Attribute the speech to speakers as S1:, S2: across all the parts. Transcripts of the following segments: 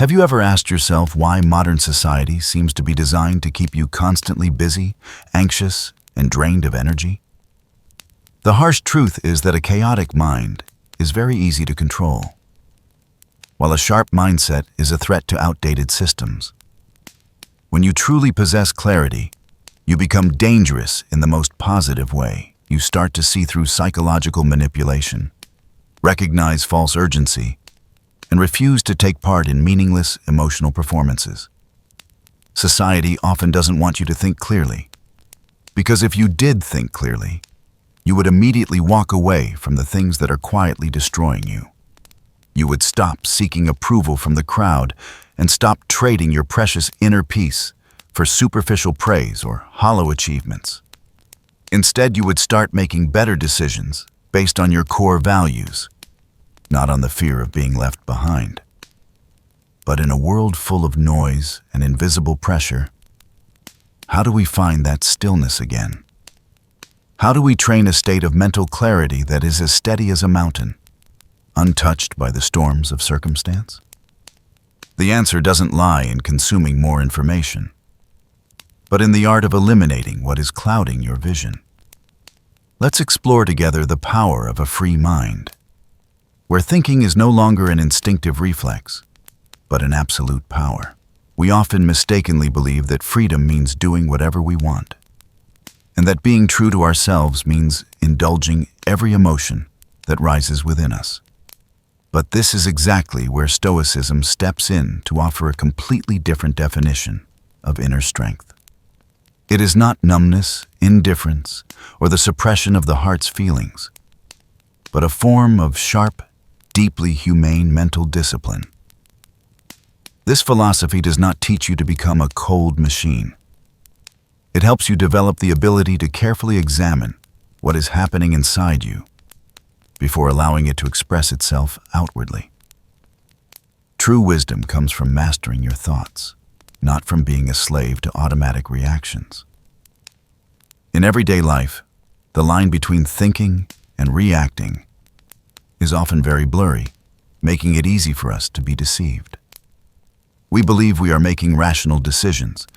S1: Have you ever asked yourself why modern society seems to be designed to keep you constantly busy, anxious, and drained of energy? The harsh truth is that a chaotic mind is very easy to control, while a sharp mindset is a threat to outdated systems. When you truly possess clarity, you become dangerous in the most positive way. You start to see through psychological manipulation, recognize false urgency, and refuse to take part in meaningless emotional performances. Society often doesn't want you to think clearly, because if you did think clearly, you would immediately walk away from the things that are quietly destroying you. You would stop seeking approval from the crowd and stop trading your precious inner peace for superficial praise or hollow achievements. Instead, you would start making better decisions based on your core values, not on the fear of being left behind. But in a world full of noise and invisible pressure, how do we find that stillness again? How do we train a state of mental clarity that is as steady as a mountain, untouched by the storms of circumstance? The answer doesn't lie in consuming more information, but in the art of eliminating what is clouding your vision. Let's explore together the power of a free mind, where thinking is no longer an instinctive reflex, but an absolute power. We often mistakenly believe that freedom means doing whatever we want, and that being true to ourselves means indulging every emotion that rises within us. But this is exactly where Stoicism steps in to offer a completely different definition of inner strength. It is not numbness, indifference, or the suppression of the heart's feelings, but a form of sharp, deeply humane mental discipline. This philosophy does not teach you to become a cold machine. It helps you develop the ability to carefully examine what is happening inside you before allowing it to express itself outwardly. True wisdom comes from mastering your thoughts, not from being a slave to automatic reactions. In everyday life, the line between thinking and reacting is often very blurry, making it easy for us to be deceived. We believe we are making rational decisions,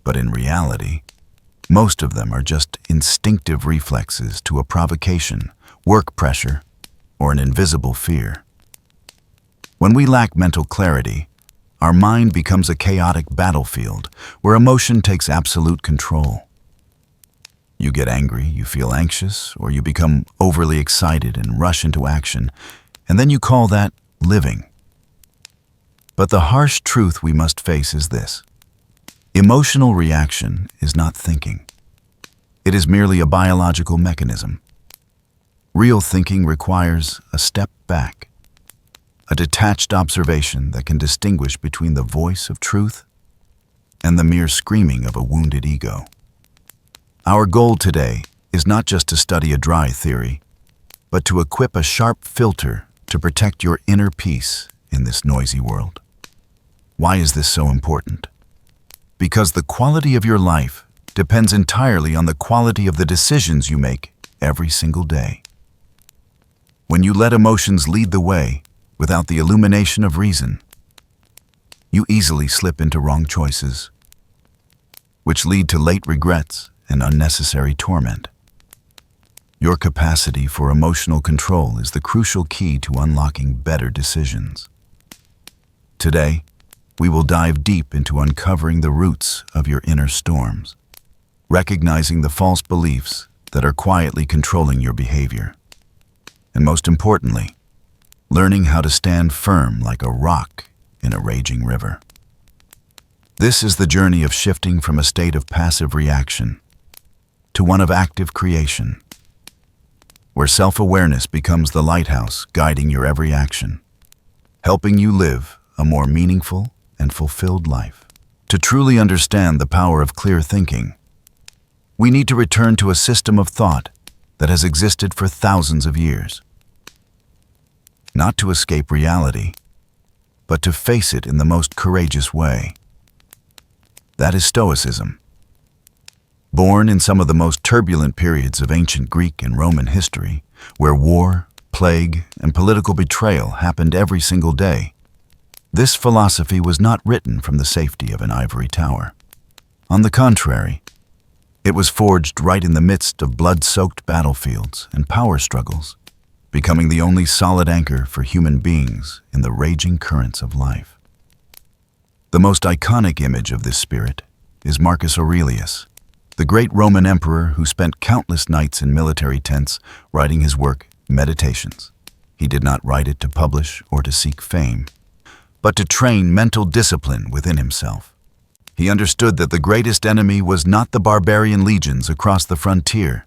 S1: but in reality, most of them are just instinctive reflexes to a provocation, work pressure, or an invisible fear. When we lack mental clarity, our mind becomes a chaotic battlefield where emotion takes absolute control. You get angry, you feel anxious, or you become overly excited and rush into action, and then you call that living. But the harsh truth we must face is this: emotional reaction is not thinking. It is merely a biological mechanism. Real thinking requires a step back, a detached observation that can distinguish between the voice of truth and the mere screaming of a wounded ego. Our goal today is not just to study a dry theory, but to equip a sharp filter to protect your inner peace in this noisy world. Why is this so important? Because the quality of your life depends entirely on the quality of the decisions you make every single day. When you let emotions lead the way without the illumination of reason, you easily slip into wrong choices, which lead to late regrets and unnecessary torment. Your capacity for emotional control is the crucial key to unlocking better decisions. Today, we will dive deep into uncovering the roots of your inner storms, recognizing the false beliefs that are quietly controlling your behavior, and most importantly, learning how to stand firm like a rock in a raging river. This is the journey of shifting from a state of passive reaction to one of active creation, where self-awareness becomes the lighthouse guiding your every action, helping you live a more meaningful and fulfilled life. To truly understand the power of clear thinking, we need to return to a system of thought that has existed for thousands of years. Not to escape reality, but to face it in the most courageous way. That is Stoicism. Born in some of the most turbulent periods of ancient Greek and Roman history, where war, plague, and political betrayal happened every single day, This philosophy was not written from the safety of an ivory tower. On the contrary, it was forged right in the midst of blood-soaked battlefields and power struggles, becoming the only solid anchor for human beings in the raging currents of life. The most iconic image of this spirit is Marcus Aurelius, the great Roman emperor who spent countless nights in military tents writing his work, Meditations. He did not write it to publish or to seek fame, but to train mental discipline within himself. He understood that the greatest enemy was not the barbarian legions across the frontier,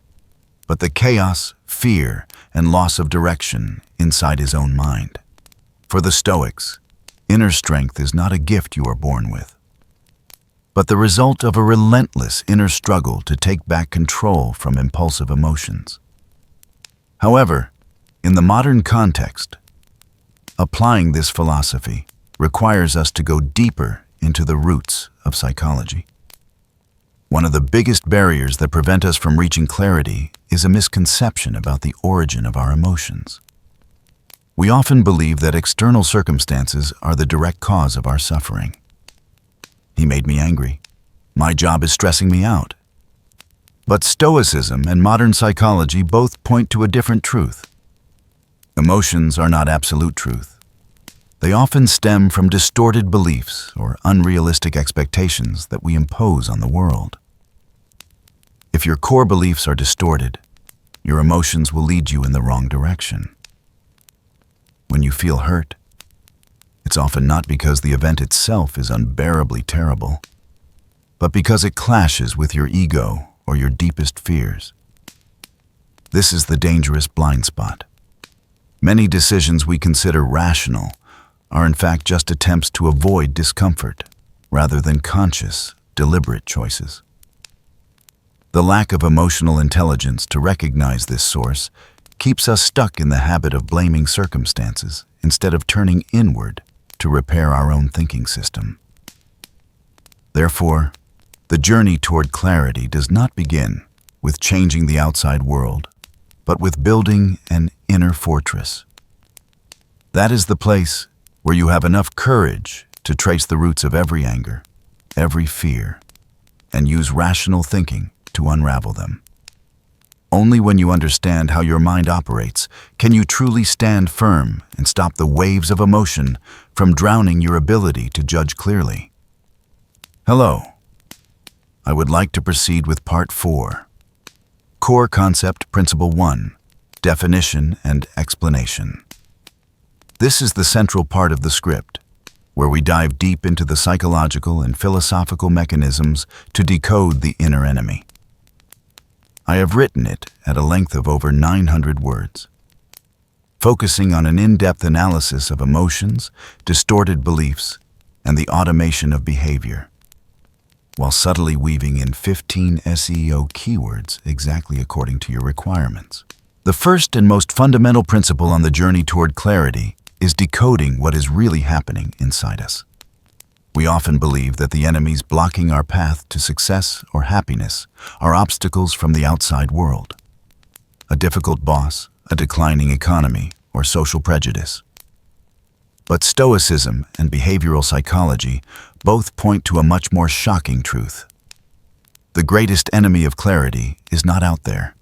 S1: but the chaos, fear, and loss of direction inside his own mind. For the Stoics, inner strength is not a gift you are born with, but the result of a relentless inner struggle to take back control from impulsive emotions. However, in the modern context, applying this philosophy requires us to go deeper into the roots of psychology. One of the biggest barriers that prevent us from reaching clarity is a misconception about the origin of our emotions. We often believe that external circumstances are the direct cause of our suffering. He made me angry. My job is stressing me out. But Stoicism and modern psychology both point to a different truth. Emotions are not absolute truth. They often stem from distorted beliefs or unrealistic expectations that we impose on the world. If your core beliefs are distorted, your emotions will lead you in the wrong direction. When you feel hurt, it's often not because the event itself is unbearably terrible, but because it clashes with your ego or your deepest fears. This is the dangerous blind spot. Many decisions we consider rational are in fact just attempts to avoid discomfort, rather than conscious, deliberate choices. The lack of emotional intelligence to recognize this source keeps us stuck in the habit of blaming circumstances instead of turning inward to repair our own thinking system. Therefore, the journey toward clarity does not begin with changing the outside world, but with building an inner fortress. That is the place where you have enough courage to trace the roots of every anger, every fear, and use rational thinking to unravel them. Only when you understand how your mind operates can you truly stand firm and stop the waves of emotion from drowning your ability to judge clearly. Hello. I would like to proceed with Part 4. Core Concept Principle 1, Definition and Explanation. This is the central part of the script, where we dive deep into the psychological and philosophical mechanisms to decode the inner enemy. I have written it at a length of over 900 words, focusing on an in-depth analysis of emotions, distorted beliefs, and the automation of behavior, while subtly weaving in 15 SEO keywords exactly according to your requirements. The first and most fundamental principle on the journey toward clarity is decoding what is really happening inside us. We often believe that the enemies blocking our path to success or happiness are obstacles from the outside world. A difficult boss, a declining economy, or social prejudice. But Stoicism and behavioral psychology both point to a much more shocking truth. The greatest enemy of clarity is not out there.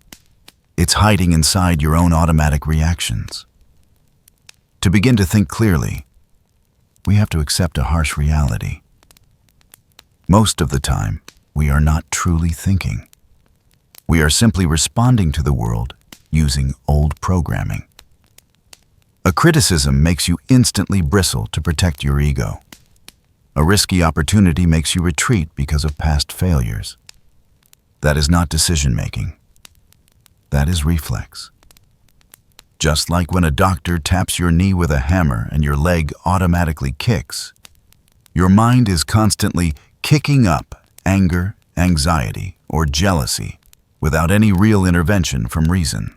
S1: It's hiding inside your own automatic reactions. To begin to think clearly, we have to accept a harsh reality. Most of the time, we are not truly thinking. We are simply responding to the world using old programming. A criticism makes you instantly bristle to protect your ego. A risky opportunity makes you retreat because of past failures. That is not decision-making. That is reflex. Just like when a doctor taps your knee with a hammer and your leg automatically kicks, your mind is constantly kicking up anger, anxiety, or jealousy without any real intervention from reason.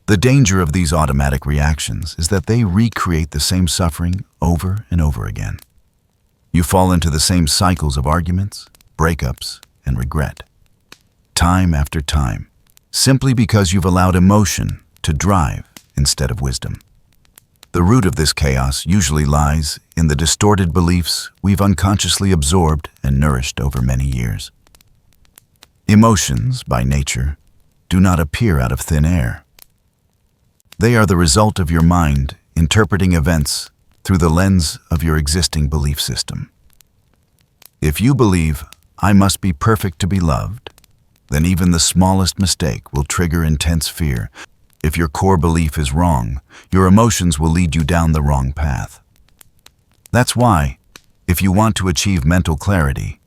S1: The danger of these automatic reactions is that they recreate the same suffering over and over again. You fall into the same cycles of arguments, breakups, and regret, time after time, simply because you've allowed emotion to drive instead of wisdom. The root of this chaos usually lies in the distorted beliefs we've unconsciously absorbed and nourished over many years. Emotions, by nature, do not appear out of thin air. They are the result of your mind interpreting events through the lens of your existing belief system. If you believe, "I must be perfect to be loved," then even the smallest mistake will trigger intense fear. If your core belief is wrong, your emotions will lead you down the wrong path. That's why, if you want to achieve mental clarity,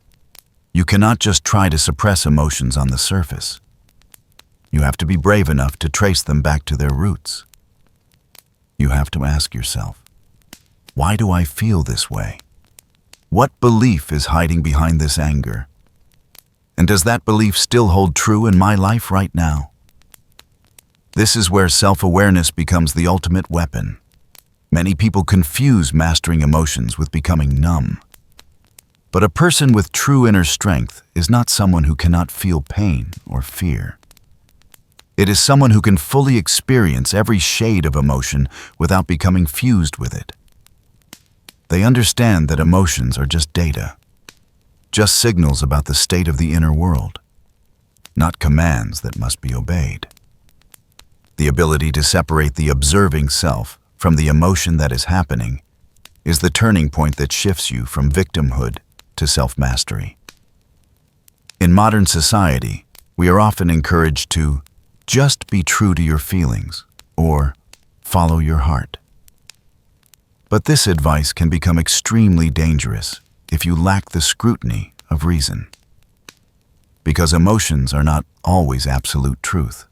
S1: you cannot just try to suppress emotions on the surface. You have to be brave enough to trace them back to their roots. You have to ask yourself, why do I feel this way? What belief is hiding behind this anger? And does that belief still hold true in my life right now? This is where self-awareness becomes the ultimate weapon. Many people confuse mastering emotions with becoming numb. But a person with true inner strength is not someone who cannot feel pain or fear. It is someone who can fully experience every shade of emotion without becoming fused with it. They understand that emotions are just data, just signals about the state of the inner world, not commands that must be obeyed. The ability to separate the observing self from the emotion that is happening is the turning point that shifts you from victimhood to self-mastery. In modern society, we are often encouraged to just be true to your feelings or follow your heart. But this advice can become extremely dangerous if you lack the scrutiny of reason. Because emotions are not always absolute truth.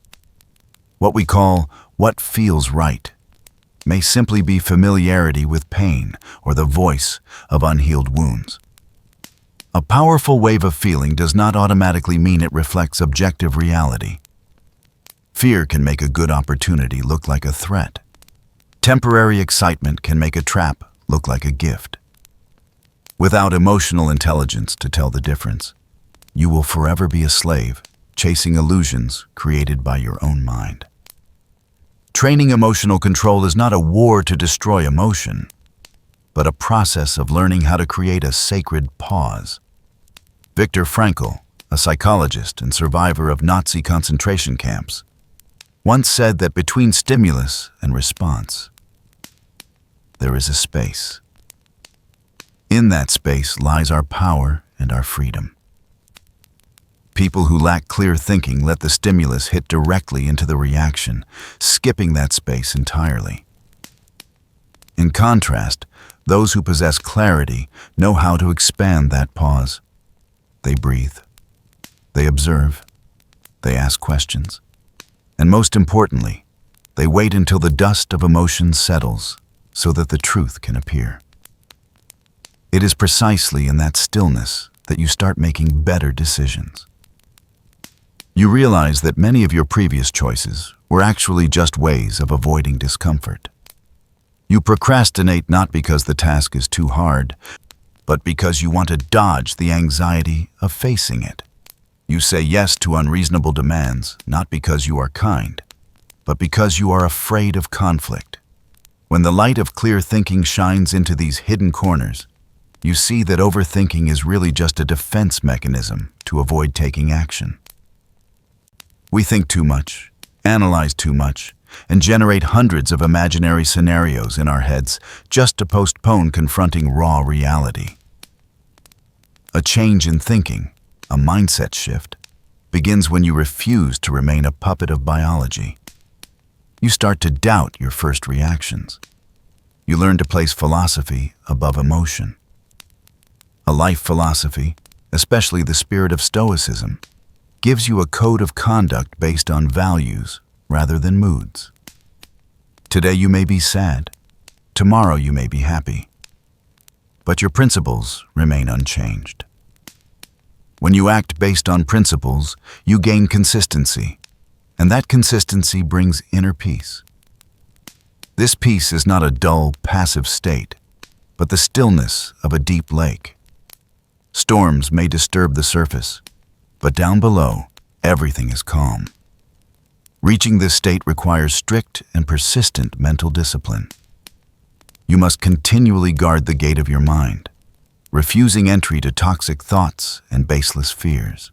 S1: What we call what feels right may simply be familiarity with pain or the voice of unhealed wounds. A powerful wave of feeling does not automatically mean it reflects objective reality. Fear can make a good opportunity look like a threat. Temporary excitement can make a trap look like a gift. Without emotional intelligence to tell the difference, you will forever be a slave, chasing illusions created by your own mind. Training emotional control is not a war to destroy emotion, but a process of learning how to create a sacred pause. Viktor Frankl, a psychologist and survivor of Nazi concentration camps, once said that between stimulus and response, there is a space. In that space lies our power and our freedom. People who lack clear thinking let the stimulus hit directly into the reaction, skipping that space entirely. In contrast, those who possess clarity know how to expand that pause. They breathe, they observe, they ask questions, and most importantly, they wait until the dust of emotion settles so that the truth can appear. It is precisely in that stillness that you start making better decisions. You realize that many of your previous choices were actually just ways of avoiding discomfort. You procrastinate not because the task is too hard, but because you want to dodge the anxiety of facing it. You say yes to unreasonable demands, not because you are kind, but because you are afraid of conflict. When the light of clear thinking shines into these hidden corners, you see that overthinking is really just a defense mechanism to avoid taking action. We think too much, analyze too much, and generate hundreds of imaginary scenarios in our heads just to postpone confronting raw reality. A change in thinking, a mindset shift, begins when you refuse to remain a puppet of biology. You start to doubt your first reactions. You learn to place philosophy above emotion. A life philosophy, especially the spirit of Stoicism, gives you a code of conduct based on values rather than moods. Today you may be sad, tomorrow you may be happy, but your principles remain unchanged. When you act based on principles, you gain consistency, and that consistency brings inner peace. This peace is not a dull, passive state, but the stillness of a deep lake. Storms may disturb the surface, but down below, everything is calm. Reaching this state requires strict and persistent mental discipline. You must continually guard the gate of your mind, refusing entry to toxic thoughts and baseless fears.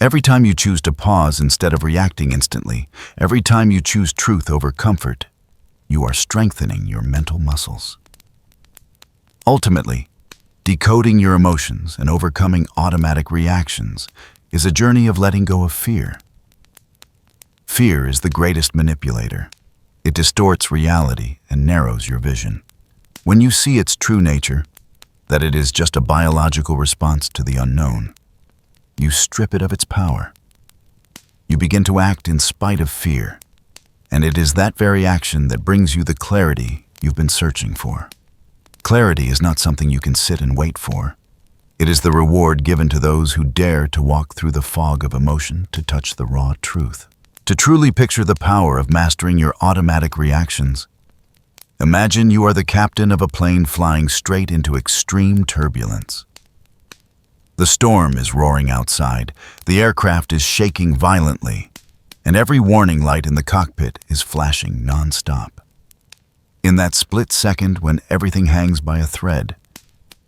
S1: Every time you choose to pause instead of reacting instantly, every time you choose truth over comfort, you are strengthening your mental muscles. Ultimately, decoding your emotions and overcoming automatic reactions is a journey of letting go of fear. Fear is the greatest manipulator. It distorts reality and narrows your vision. When you see its true nature, that it is just a biological response to the unknown, you strip it of its power. You begin to act in spite of fear, and it is that very action that brings you the clarity you've been searching for. Clarity is not something you can sit and wait for. It is the reward given to those who dare to walk through the fog of emotion to touch the raw truth. To truly picture the power of mastering your automatic reactions, imagine you are the captain of a plane flying straight into extreme turbulence. The storm is roaring outside, the aircraft is shaking violently, and every warning light in the cockpit is flashing non-stop. In that split second when everything hangs by a thread,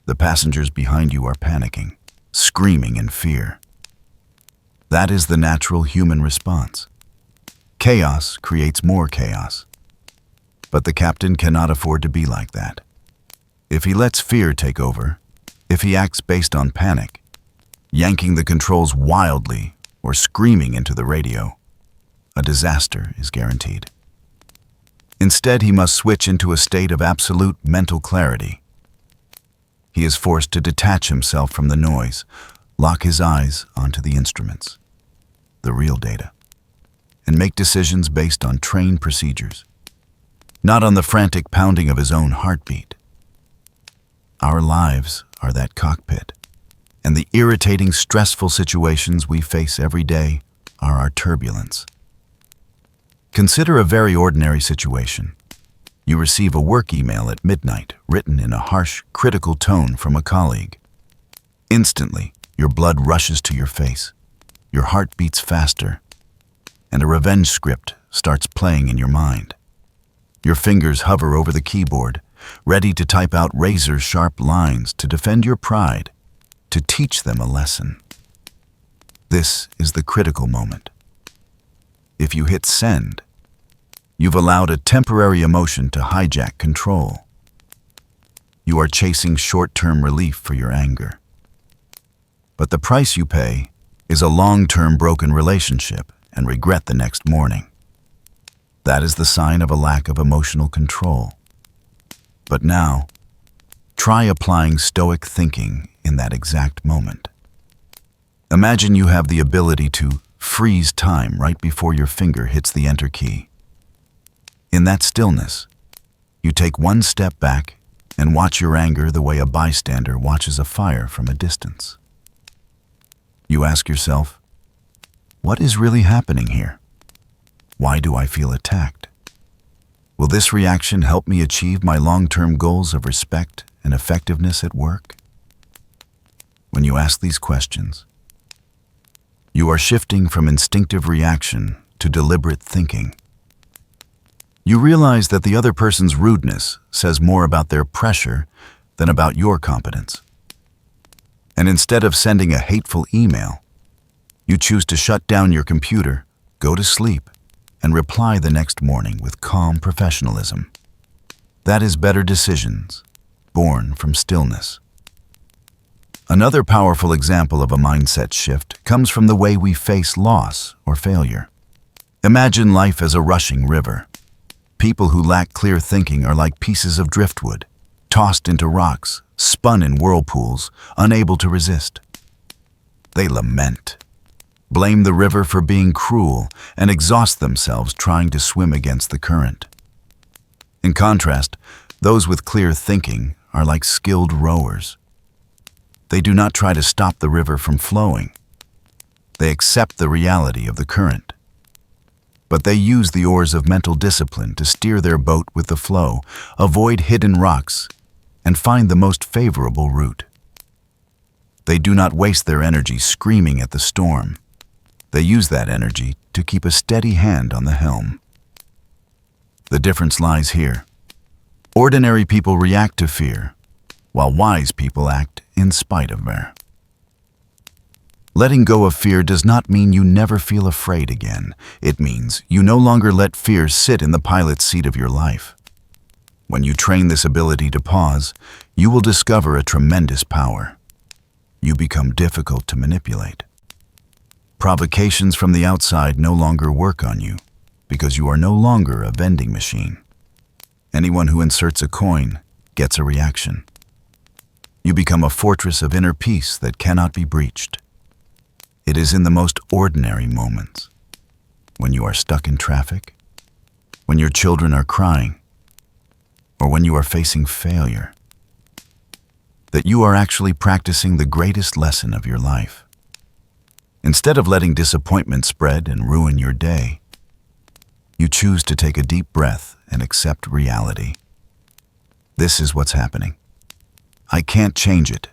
S1: the passengers behind you are panicking, screaming in fear. That is the natural human response. Chaos creates more chaos. But the captain cannot afford to be like that. If he lets fear take over, if he acts based on panic, yanking the controls wildly or screaming into the radio, a disaster is guaranteed. Instead, he must switch into a state of absolute mental clarity. He is forced to detach himself from the noise, lock his eyes onto the instruments, the real data, and make decisions based on trained procedures, not on the frantic pounding of his own heartbeat. Our lives are that cockpit, and the irritating, stressful situations we face every day are our turbulence. Consider a very ordinary situation. You receive a work email at midnight, written in a harsh, critical tone from a colleague. Instantly, your blood rushes to your face, your heart beats faster, and a revenge script starts playing in your mind. Your fingers hover over the keyboard, ready to type out razor-sharp lines to defend your pride, to teach them a lesson. This is the critical moment. If you hit send, you've allowed a temporary emotion to hijack control. You are chasing short-term relief for your anger. But the price you pay is a long-term broken relationship and regret the next morning. That is the sign of a lack of emotional control. But now, try applying Stoic thinking in that exact moment. Imagine you have the ability to freeze time right before your finger hits the enter key. In that stillness, you take one step back and watch your anger the way a bystander watches a fire from a distance. You ask yourself, what is really happening here? Why do I feel attacked? Will this reaction help me achieve my long-term goals of respect and effectiveness at work? When you ask these questions, you are shifting from instinctive reaction to deliberate thinking. You realize that the other person's rudeness says more about their pressure than about your competence. And instead of sending a hateful email, you choose to shut down your computer, go to sleep, and reply the next morning with calm professionalism. That is better decisions, born from stillness. Another powerful example of a mindset shift comes from the way we face loss or failure. Imagine life as a rushing river. People who lack clear thinking are like pieces of driftwood, tossed into rocks, spun in whirlpools, unable to resist. They lament, blame the river for being cruel, and exhaust themselves trying to swim against the current. In contrast, those with clear thinking are like skilled rowers. They do not try to stop the river from flowing. They accept the reality of the current. But they use the oars of mental discipline to steer their boat with the flow, avoid hidden rocks, and find the most favorable route. They do not waste their energy screaming at the storm. They use that energy to keep a steady hand on the helm. The difference lies here. Ordinary people react to fear, while wise people act in spite of fear. Letting go of fear does not mean you never feel afraid again. It means you no longer let fear sit in the pilot's seat of your life. When you train this ability to pause, you will discover a tremendous power. You become difficult to manipulate. Provocations from the outside no longer work on you, because you are no longer a vending machine. Anyone who inserts a coin gets a reaction. You become a fortress of inner peace that cannot be breached. It is in the most ordinary moments, when you are stuck in traffic, when your children are crying, or when you are facing failure, that you are actually practicing the greatest lesson of your life. Instead of letting disappointment spread and ruin your day, you choose to take a deep breath and accept reality. This is what's happening. I can't change it,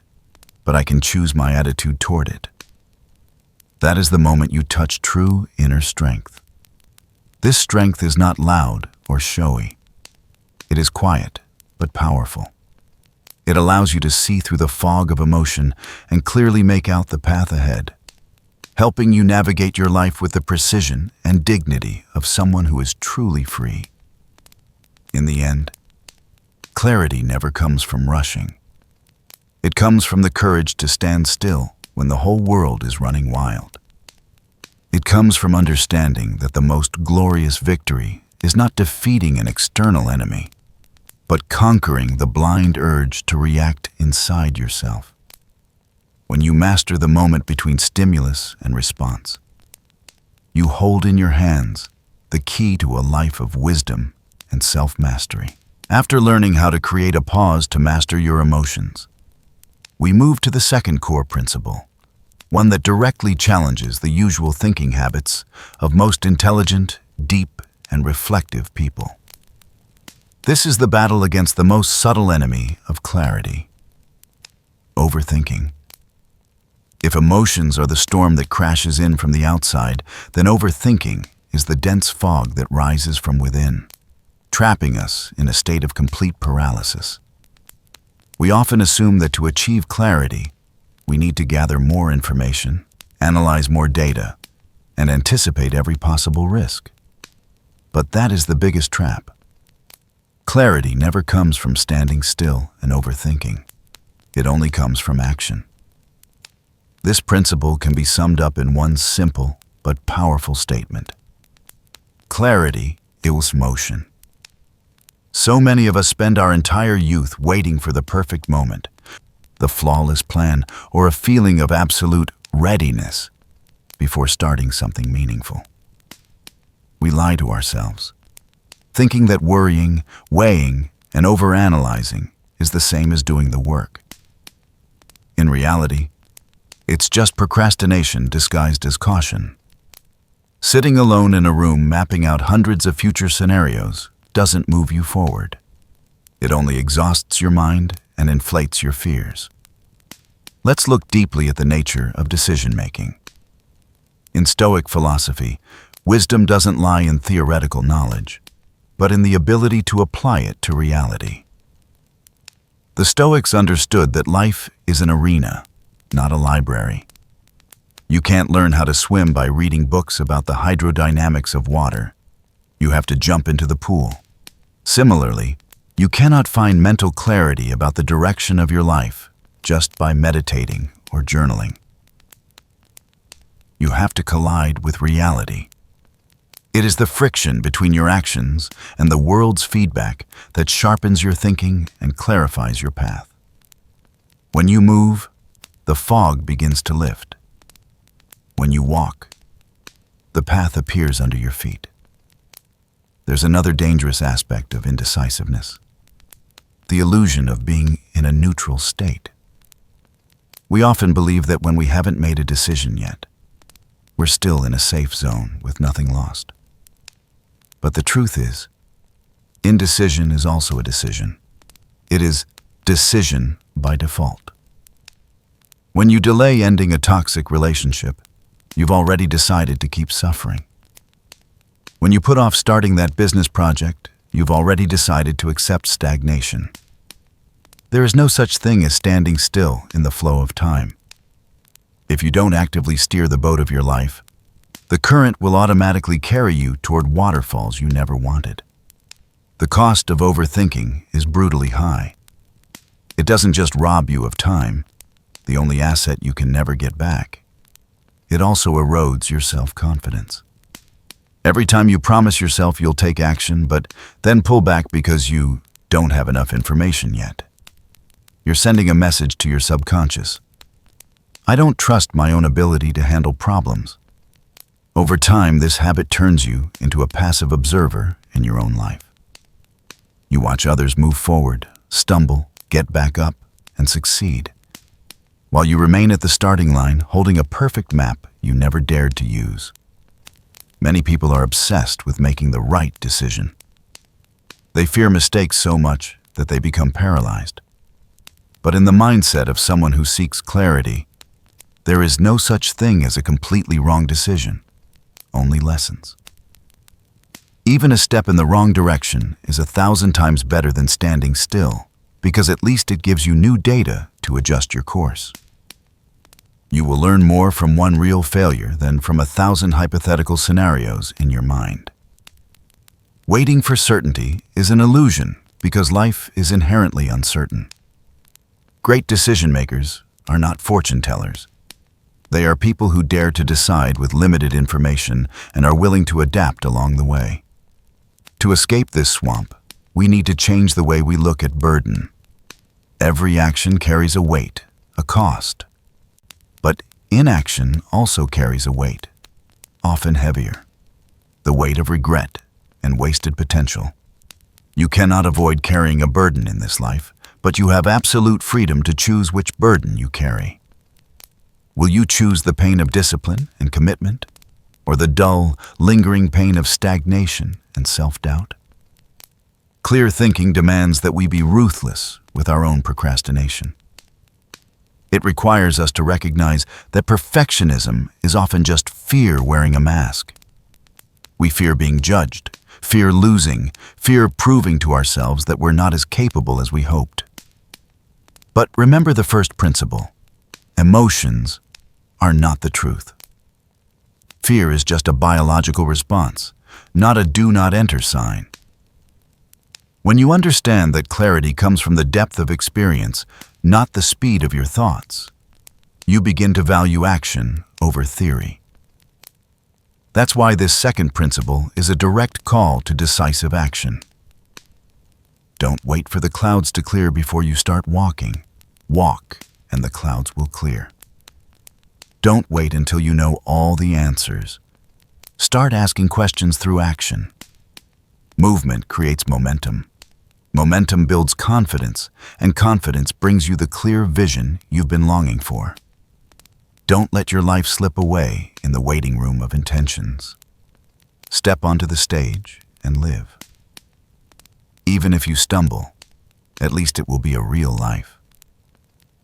S1: but I can choose my attitude toward it. That is the moment you touch true inner strength. This strength is not loud or showy. It is quiet, but powerful. It allows you to see through the fog of emotion and clearly make out the path ahead, helping you navigate your life with the precision and dignity of someone who is truly free. In the end, clarity never comes from rushing. It comes from the courage to stand still when the whole world is running wild. It comes from understanding that the most glorious victory is not defeating an external enemy, but conquering the blind urge to react inside yourself. When you master the moment between stimulus and response, you hold in your hands the key to a life of wisdom and self-mastery. After learning how to create a pause to master your emotions, we move to the second core principle, one that directly challenges the usual thinking habits of most intelligent, deep, and reflective people. This is the battle against the most subtle enemy of clarity: overthinking. If emotions are the storm that crashes in from the outside, then overthinking is the dense fog that rises from within, trapping us in a state of complete paralysis. We often assume that to achieve clarity, we need to gather more information, analyze more data, and anticipate every possible risk. But that is the biggest trap. Clarity never comes from standing still and overthinking. It only comes from action. This principle can be summed up in one simple but powerful statement: clarity equals motion. So many of us spend our entire youth waiting for the perfect moment, the flawless plan, or a feeling of absolute readiness before starting something meaningful. We lie to ourselves, thinking that worrying, weighing, and overanalyzing is the same as doing the work. In reality, it's just procrastination disguised as caution. Sitting alone in a room mapping out hundreds of future scenarios doesn't move you forward. It only exhausts your mind and inflates your fears. Let's look deeply at the nature of decision-making. In Stoic philosophy, wisdom doesn't lie in theoretical knowledge, but in the ability to apply it to reality. The Stoics understood that life is an arena, not a library. You can't learn how to swim by reading books about the hydrodynamics of water. You have to jump into the pool. Similarly, you cannot find mental clarity about the direction of your life just by meditating or journaling. You have to collide with reality. It is the friction between your actions and the world's feedback that sharpens your thinking and clarifies your path. When you move, the fog begins to lift. When you walk, the path appears under your feet. There's another dangerous aspect of indecisiveness: the illusion of being in a neutral state. We often believe that when we haven't made a decision yet, we're still in a safe zone with nothing lost. But the truth is, indecision is also a decision. It is decision by default. When you delay ending a toxic relationship, you've already decided to keep suffering. When you put off starting that business project, you've already decided to accept stagnation. There is no such thing as standing still in the flow of time. If you don't actively steer the boat of your life, the current will automatically carry you toward waterfalls you never wanted. The cost of overthinking is brutally high. It doesn't just rob you of time, the only asset you can never get back. It also erodes your self-confidence. Every time you promise yourself you'll take action, but then pull back because you don't have enough information yet, you're sending a message to your subconscious. I don't trust my own ability to handle problems. Over time, this habit turns you into a passive observer in your own life. You watch others move forward, stumble, get back up, and succeed, while you remain at the starting line holding a perfect map you never dared to use. Many people are obsessed with making the right decision. They fear mistakes so much that they become paralyzed. But in the mindset of someone who seeks clarity, there is no such thing as a completely wrong decision, only lessons. Even a step in the wrong direction is 1,000 times better than standing still, because at least it gives you new data to adjust your course. You will learn more from one real failure than from 1,000 hypothetical scenarios in your mind. Waiting for certainty is an illusion because life is inherently uncertain. Great decision makers are not fortune tellers. They are people who dare to decide with limited information and are willing to adapt along the way. To escape this swamp, we need to change the way we look at burden. Every action carries a weight, a cost. But inaction also carries a weight, often heavier, the weight of regret and wasted potential. You cannot avoid carrying a burden in this life, but you have absolute freedom to choose which burden you carry. Will you choose the pain of discipline and commitment, or the dull, lingering pain of stagnation and self-doubt? Clear thinking demands that we be ruthless with our own procrastination. It requires us to recognize that perfectionism is often just fear wearing a mask. We fear being judged, fear losing, fear proving to ourselves that we're not as capable as we hoped. But remember the first principle: emotions are not the truth. Fear is just a biological response, not a do not enter sign. When you understand that clarity comes from the depth of experience, not the speed of your thoughts, you begin to value action over theory. That's why this second principle is a direct call to decisive action. Don't wait for the clouds to clear before you start walking. Walk, and the clouds will clear. Don't wait until you know all the answers. Start asking questions through action. Movement creates momentum. Momentum builds confidence, and confidence brings you the clear vision you've been longing for. Don't let your life slip away in the waiting room of intentions. Step onto the stage and live. Even if you stumble, at least it will be a real life,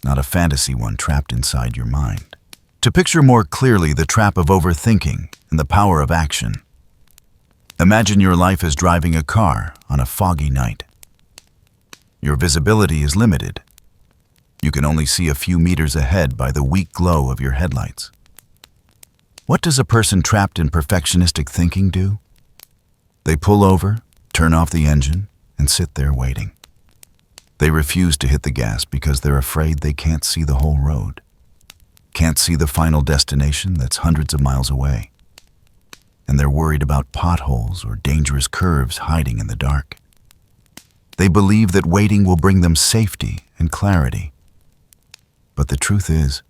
S1: not a fantasy one trapped inside your mind. To picture more clearly the trap of overthinking and the power of action, imagine your life as driving a car on a foggy night. Your visibility is limited. You can only see a few meters ahead by the weak glow of your headlights. What does a person trapped in perfectionistic thinking do? They pull over, turn off the engine, and sit there waiting. They refuse to hit the gas because they're afraid they can't see the whole road, can't see the final destination that's hundreds of miles away, and they're worried about potholes or dangerous curves hiding in the dark. They believe that waiting will bring them safety and clarity. But the truth is,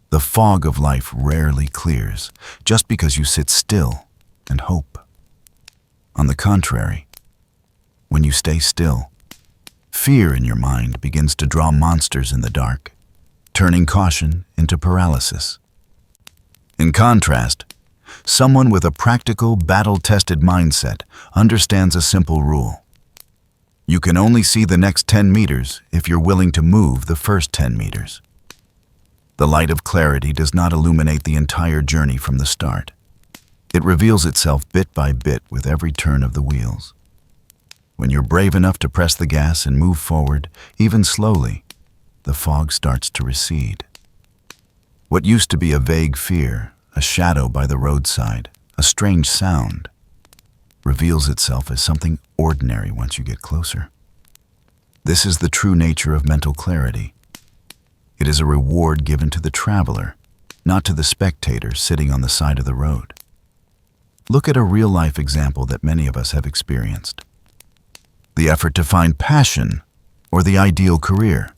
S1: the fog of life rarely clears just because you sit still and hope. On the contrary, when you stay still, fear in your mind begins to draw monsters in the dark, turning caution into paralysis. In contrast, someone with a practical, battle-tested mindset understands a simple rule. You can only see the next 10 meters if you're willing to move the first 10 meters. The light of clarity does not illuminate the entire journey from the start. It reveals itself bit by bit with every turn of the wheels. When you're brave enough to press the gas and move forward, even slowly, the fog starts to recede. What used to be a vague fear, a shadow by the roadside, a strange sound, reveals itself as something ordinary once you get closer. This is the true nature of mental clarity. It is a reward given to the traveler, not to the spectator sitting on the side of the road. Look at a real-life example that many of us have experienced. The effort to find passion or the ideal career.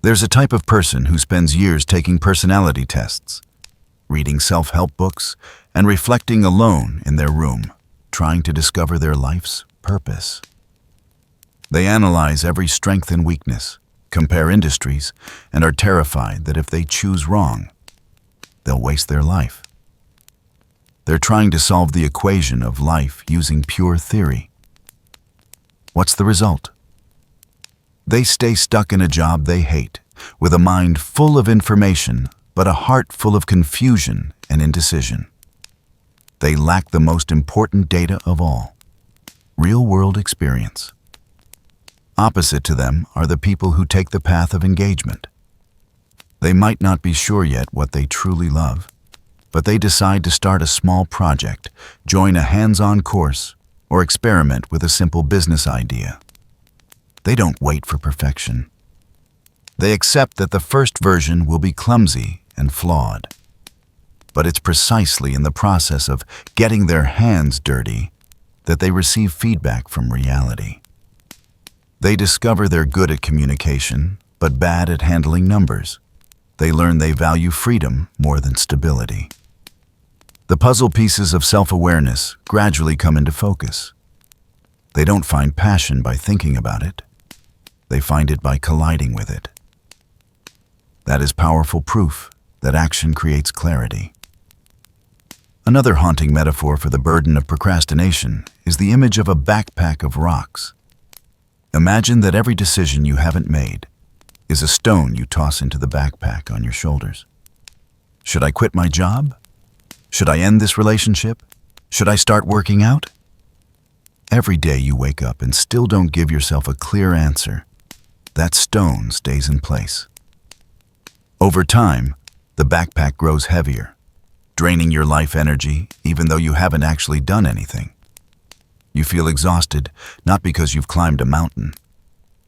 S1: There's a type of person who spends years taking personality tests, reading self-help books, and reflecting alone in their room, trying to discover their life's purpose. They analyze every strength and weakness, compare industries, and are terrified that if they choose wrong, they'll waste their life. They're trying to solve the equation of life using pure theory. What's the result? They stay stuck in a job they hate, with a mind full of information, but a heart full of confusion and indecision. They lack the most important data of all, real-world experience. Opposite to them are the people who take the path of engagement. They might not be sure yet what they truly love, but they decide to start a small project, join a hands-on course, or experiment with a simple business idea. They don't wait for perfection. They accept that the first version will be clumsy and flawed. But it's precisely in the process of getting their hands dirty that they receive feedback from reality. They discover they're good at communication, but bad at handling numbers. They learn they value freedom more than stability. The puzzle pieces of self-awareness gradually come into focus. They don't find passion by thinking about it. They find it by colliding with it. That is powerful proof that action creates clarity. Another haunting metaphor for the burden of procrastination is the image of a backpack of rocks. Imagine that every decision you haven't made is a stone you toss into the backpack on your shoulders. Should I quit my job? Should I end this relationship? Should I start working out? Every day you wake up and still don't give yourself a clear answer. That stone stays in place. Over time, the backpack grows heavier, draining your life energy even though you haven't actually done anything. You feel exhausted, not because you've climbed a mountain,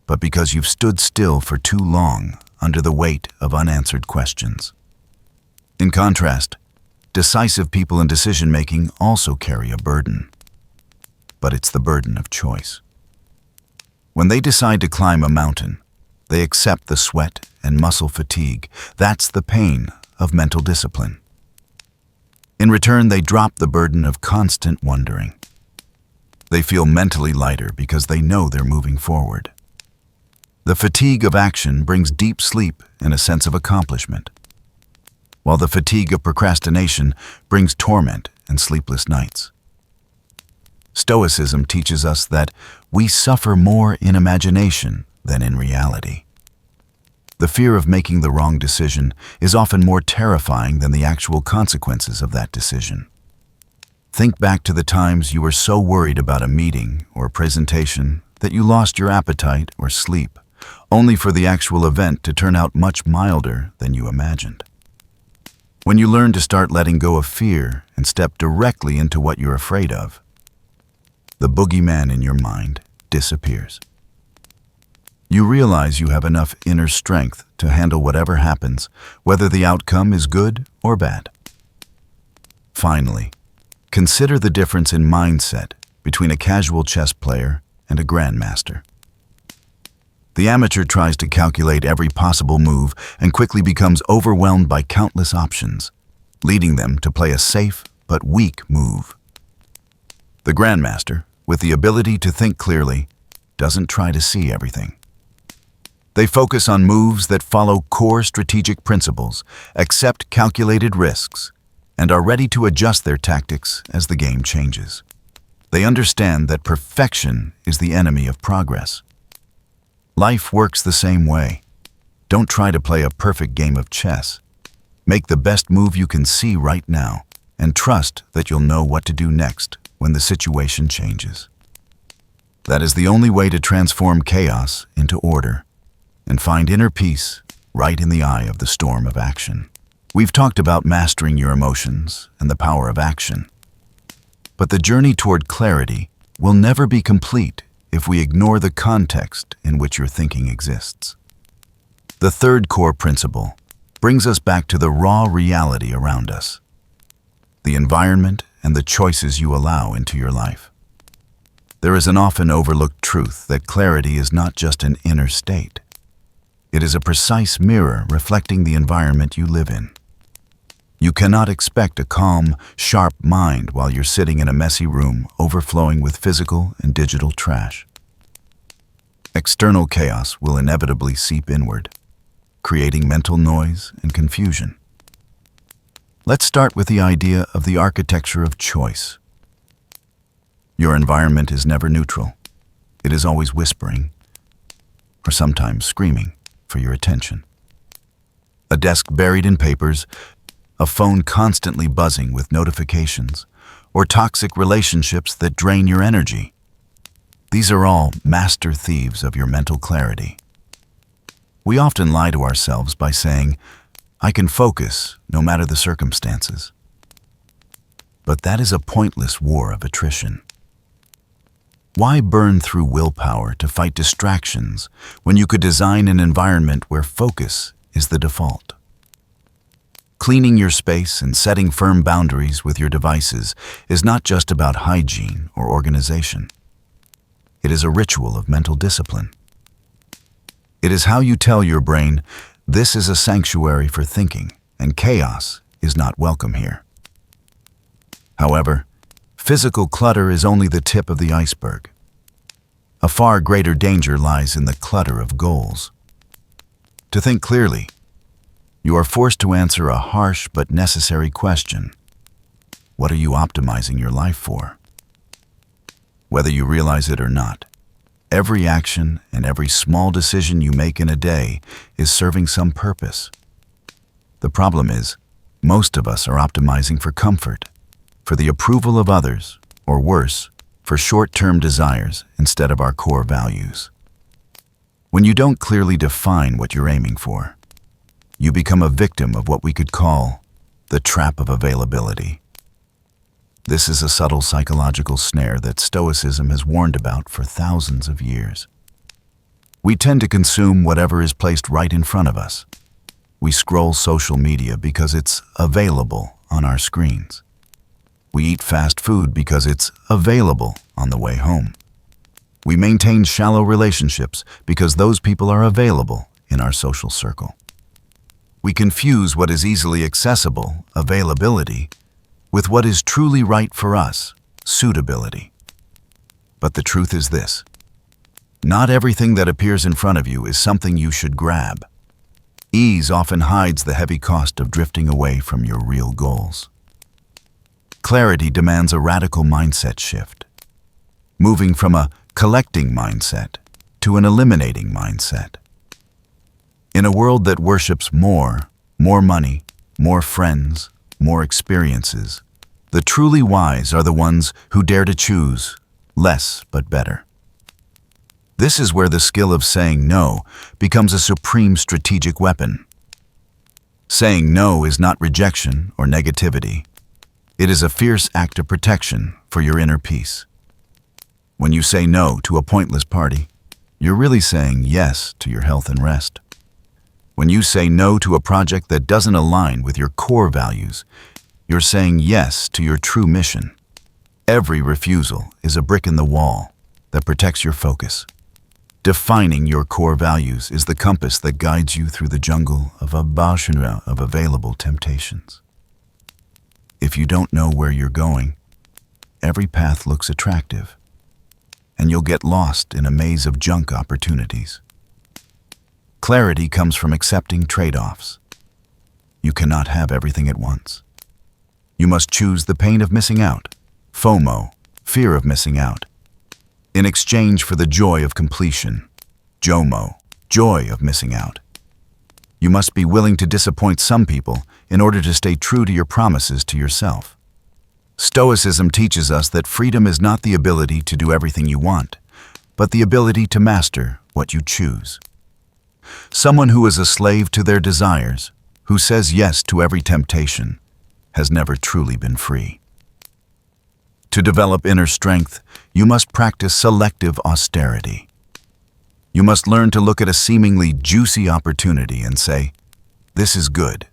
S1: but because you've stood still for too long under the weight of unanswered questions. In contrast, decisive people in decision-making also carry a burden, but it's the burden of choice. When they decide to climb a mountain, they accept the sweat and muscle fatigue. That's the pain of mental discipline. In return, they drop the burden of constant wondering. They feel mentally lighter because they know they're moving forward. The fatigue of action brings deep sleep and a sense of accomplishment, while the fatigue of procrastination brings torment and sleepless nights. Stoicism teaches us that we suffer more in imagination than in reality. The fear of making the wrong decision is often more terrifying than the actual consequences of that decision. Think back to the times you were so worried about a meeting or presentation that you lost your appetite or sleep, only for the actual event to turn out much milder than you imagined. When you learn to start letting go of fear and step directly into what you're afraid of, the boogeyman in your mind disappears. You realize you have enough inner strength to handle whatever happens, whether the outcome is good or bad. Finally, consider the difference in mindset between a casual chess player and a grandmaster. The amateur tries to calculate every possible move and quickly becomes overwhelmed by countless options, leading them to play a safe but weak move. The grandmaster, with the ability to think clearly, doesn't try to see everything. They focus on moves that follow core strategic principles, accept calculated risks, and are ready to adjust their tactics as the game changes. They understand that perfection is the enemy of progress. Life works the same way. Don't try to play a perfect game of chess. Make the best move you can see right now, and trust that you'll know what to do next when the situation changes. That is the only way to transform chaos into order and find inner peace right in the eye of the storm of action. We've talked about mastering your emotions and the power of action. But the journey toward clarity will never be complete if we ignore the context in which your thinking exists. The third core principle brings us back to the raw reality around us, the environment and the choices you allow into your life. There is an often overlooked truth that clarity is not just an inner state. It is a precise mirror reflecting the environment you live in. You cannot expect a calm, sharp mind while you're sitting in a messy room overflowing with physical and digital trash. External chaos will inevitably seep inward, creating mental noise and confusion. Let's start with the idea of the architecture of choice. Your environment is never neutral. It is always whispering, or sometimes screaming, for your attention. A desk buried in papers, a phone constantly buzzing with notifications, or toxic relationships that drain your energy. These are all master thieves of your mental clarity. We often lie to ourselves by saying, "I can focus no matter the circumstances." But that is a pointless war of attrition. Why burn through willpower to fight distractions when you could design an environment where focus is the default? Cleaning your space and setting firm boundaries with your devices is not just about hygiene or organization. It is a ritual of mental discipline. It is how you tell your brain, this is a sanctuary for thinking, and chaos is not welcome here. However, physical clutter is only the tip of the iceberg. A far greater danger lies in the clutter of goals. To think clearly, you are forced to answer a harsh but necessary question. What are you optimizing your life for? Whether you realize it or not, every action and every small decision you make in a day is serving some purpose. The problem is, most of us are optimizing for comfort, for the approval of others, or worse, for short-term desires instead of our core values. When you don't clearly define what you're aiming for, you become a victim of what we could call the trap of availability. This is a subtle psychological snare that Stoicism has warned about for thousands of years. We tend to consume whatever is placed right in front of us. We scroll social media because it's available on our screens. We eat fast food because it's available on the way home. We maintain shallow relationships because those people are available in our social circle. We confuse what is easily accessible, availability, with what is truly right for us, suitability. But the truth is this: not everything that appears in front of you is something you should grab. Ease often hides the heavy cost of drifting away from your real goals. Clarity demands a radical mindset shift, moving from a collecting mindset to an eliminating mindset. In a world that worships more money, more friends, more experiences, the truly wise are the ones who dare to choose less but better. This is where the skill of saying no becomes a supreme strategic weapon. Saying no is not rejection or negativity. It is a fierce act of protection for your inner peace. When you say no to a pointless party, you're really saying yes to your health and rest. When you say no to a project that doesn't align with your core values, you're saying yes to your true mission. Every refusal is a brick in the wall that protects your focus. Defining your core values is the compass that guides you through the jungle of available temptations. If you don't know where you're going, every path looks attractive, and you'll get lost in a maze of junk opportunities. Clarity comes from accepting trade-offs. You cannot have everything at once. You must choose the pain of missing out, FOMO, fear of missing out, in exchange for the joy of completion, JOMO, joy of missing out. You must be willing to disappoint some people in order to stay true to your promises to yourself. Stoicism teaches us that freedom is not the ability to do everything you want, but the ability to master what you choose. Someone who is a slave to their desires, who says yes to every temptation, has never truly been free. To develop inner strength, you must practice selective austerity. You must learn to look at a seemingly juicy opportunity and say, "This is good,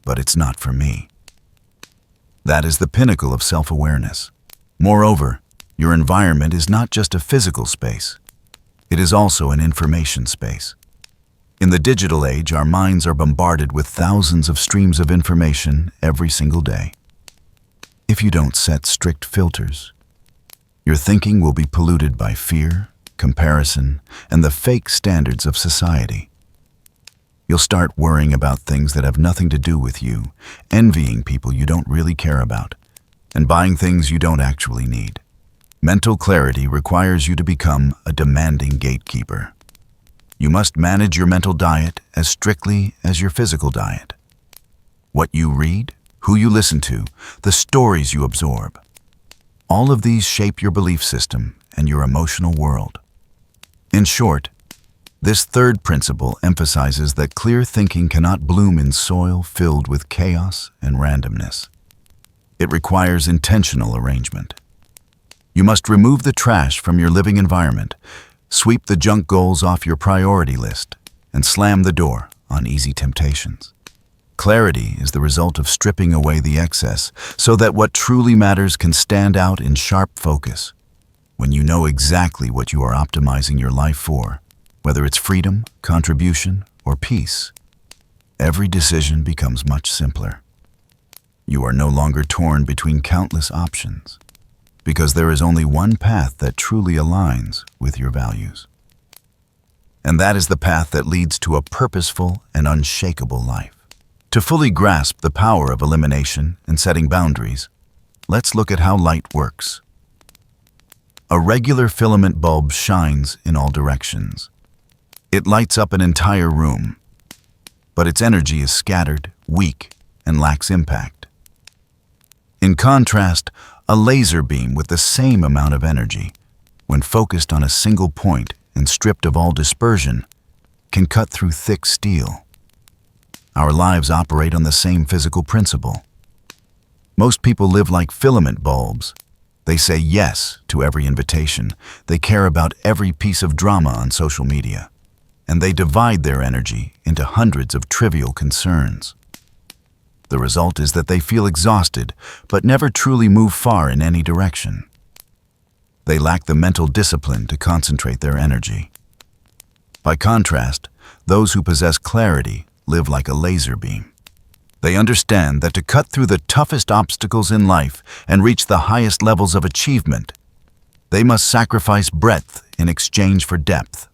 S1: but it's not for me." That is the pinnacle of self-awareness. Moreover, your environment is not just a physical space. It is also an information space. In the digital age, our minds are bombarded with thousands of streams of information every single day. If you don't set strict filters, your thinking will be polluted by fear, comparison, and the fake standards of society. You'll start worrying about things that have nothing to do with you, envying people you don't really care about, and buying things you don't actually need. Mental clarity requires you to become a demanding gatekeeper. You must manage your mental diet as strictly as your physical diet. What you read, who you listen to, the stories you absorb. All of these shape your belief system and your emotional world. In short, this third principle emphasizes that clear thinking cannot bloom in soil filled with chaos and randomness. It requires intentional arrangement. You must remove the trash from your living environment, sweep the junk goals off your priority list, and slam the door on easy temptations. Clarity is the result of stripping away the excess so that what truly matters can stand out in sharp focus. When you know exactly what you are optimizing your life for, whether it's freedom, contribution, or peace, every decision becomes much simpler. You are no longer torn between countless options, because there is only one path that truly aligns with your values. And that is the path that leads to a purposeful and unshakable life. To fully grasp the power of elimination and setting boundaries, let's look at how light works. A regular filament bulb shines in all directions. It lights up an entire room, but its energy is scattered, weak, and lacks impact. In contrast, a laser beam with the same amount of energy, when focused on a single point and stripped of all dispersion, can cut through thick steel. Our lives operate on the same physical principle. Most people live like filament bulbs. They say yes to every invitation. They care about every piece of drama on social media. And they divide their energy into hundreds of trivial concerns. The result is that they feel exhausted, but never truly move far in any direction. They lack the mental discipline to concentrate their energy. By contrast, those who possess clarity live like a laser beam. They understand that to cut through the toughest obstacles in life and reach the highest levels of achievement, they must sacrifice breadth in exchange for depth.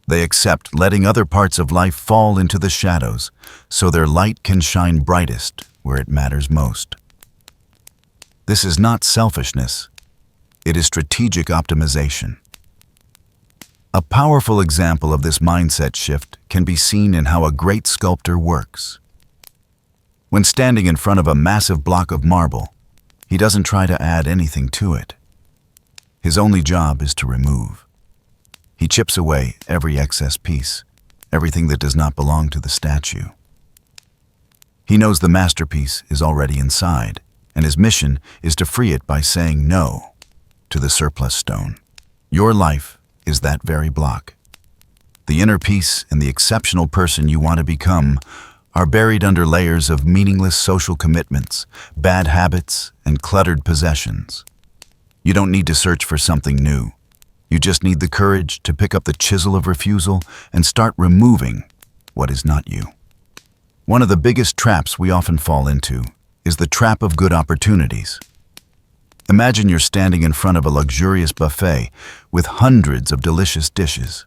S1: They accept letting other parts of life fall into the shadows so their light can shine brightest where it matters most. This is not selfishness. It is strategic optimization. A powerful example of this mindset shift can be seen in how a great sculptor works. When standing in front of a massive block of marble, he doesn't try to add anything to it. His only job is to remove. He chips away every excess piece, everything that does not belong to the statue. He knows the masterpiece is already inside, and his mission is to free it by saying no to the surplus stone. Your life is that very block. The inner peace and the exceptional person you want to become are buried under layers of meaningless social commitments, bad habits, and cluttered possessions. You don't need to search for something new. You just need the courage to pick up the chisel of refusal and start removing what is not you. One of the biggest traps we often fall into is the trap of good opportunities. Imagine you're standing in front of a luxurious buffet with hundreds of delicious dishes.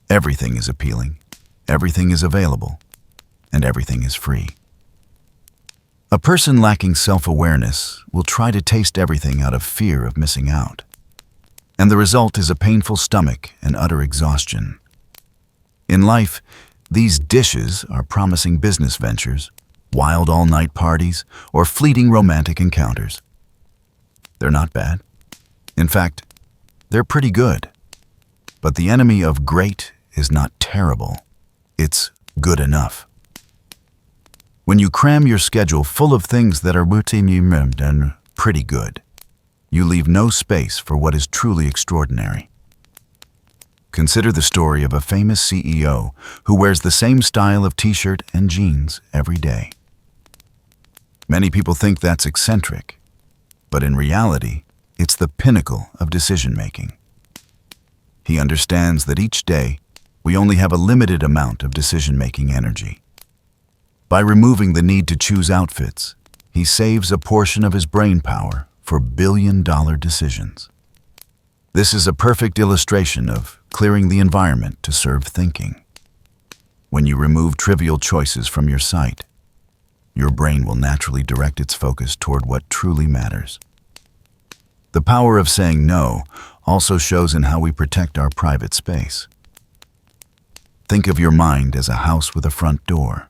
S1: Everything is appealing, everything is available, and everything is free. A person lacking self-awareness will try to taste everything out of fear of missing out. And the result is a painful stomach and utter exhaustion. In life, these dishes are promising business ventures, wild all-night parties, or fleeting romantic encounters. They're not bad. In fact, they're pretty good. But the enemy of great is not terrible. It's good enough. When you cram your schedule full of things that are routine and pretty good, you leave no space for what is truly extraordinary. Consider the story of a famous CEO who wears the same style of t-shirt and jeans every day. Many people think that's eccentric, but in reality, it's the pinnacle of decision-making. He understands that each day, we only have a limited amount of decision-making energy. By removing the need to choose outfits, he saves a portion of his brain power for billion-dollar decisions. This is a perfect illustration of clearing the environment to serve thinking. When you remove trivial choices from your sight, your brain will naturally direct its focus toward what truly matters. The power of saying no also shows in how we protect our private space. Think of your mind as a house with a front door.